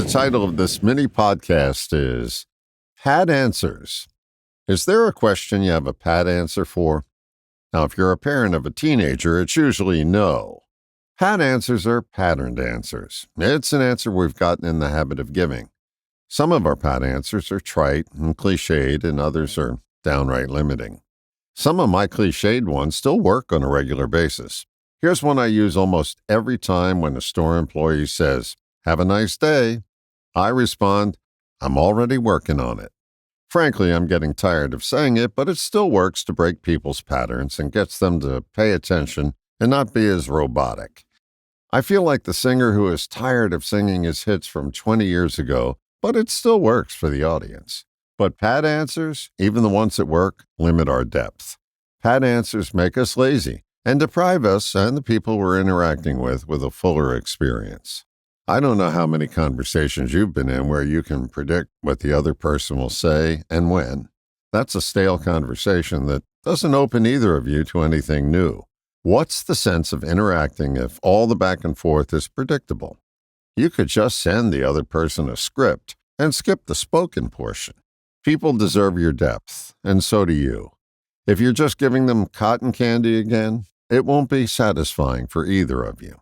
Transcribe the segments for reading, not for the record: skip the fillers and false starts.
title of this mini podcast is Pat Answers. Is there a question you have a pat answer for? Now, if you're a parent of a teenager, it's usually no. Pat answers are patterned answers. It's an answer we've gotten in the habit of giving. Some of our pat answers are trite and cliched, and others are downright limiting. Some of my cliched ones still work on a regular basis. Here's one I use almost every time when a store employee says, "Have a nice day." I respond, "I'm already working on it." Frankly, I'm getting tired of saying it, but it still works to break people's patterns and gets them to pay attention and not be as robotic. I feel like the singer who is tired of singing his hits from 20 years ago, but it still works for the audience. But pat answers, even the ones at work, limit our depth. Pat answers make us lazy and deprive us and the people we're interacting with a fuller experience. I don't know how many conversations you've been in where you can predict what the other person will say and when. That's a stale conversation that doesn't open either of you to anything new. What's the sense of interacting if all the back and forth is predictable? You could just send the other person a script and skip the spoken portion. People deserve your depth, and so do you. If you're just giving them cotton candy again, it won't be satisfying for either of you.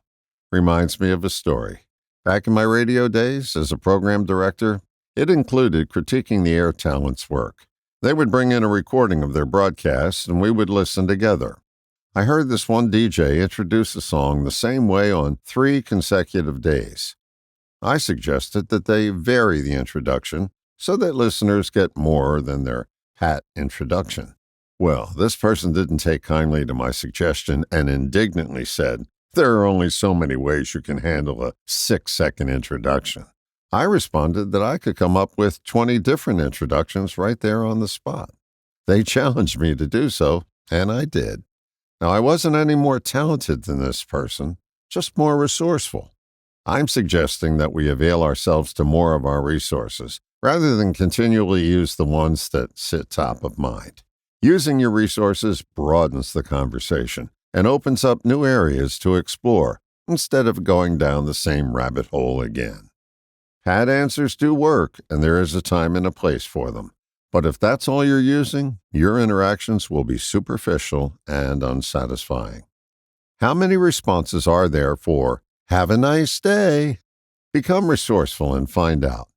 Reminds me of a story. Back in my radio days as a program director, it included critiquing the air talent's work. They would bring in a recording of their broadcast, and we would listen together. I heard this one DJ introduce a song the same way on 3 consecutive days. I suggested that they vary the introduction so that listeners get more than their pat introduction. Well, this person didn't take kindly to my suggestion and indignantly said, "There are only so many ways you can handle a 6-second introduction." I responded that I could come up with 20 different introductions right there on the spot. They challenged me to do so, and I did. Now, I wasn't any more talented than this person, just more resourceful. I'm suggesting that we avail ourselves to more of our resources, rather than continually use the ones that sit top of mind. Using your resources broadens the conversation and opens up new areas to explore instead of going down the same rabbit hole again. Pat answers do work, and there is a time and a place for them. But if that's all you're using, your interactions will be superficial and unsatisfying. How many responses are there for "Have a nice day"? Become resourceful and find out.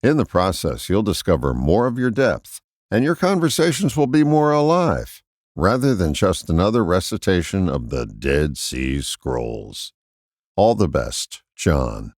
In the process, you'll discover more of your depth, and your conversations will be more alive, rather than just another recitation of the Dead Sea Scrolls. All the best, John.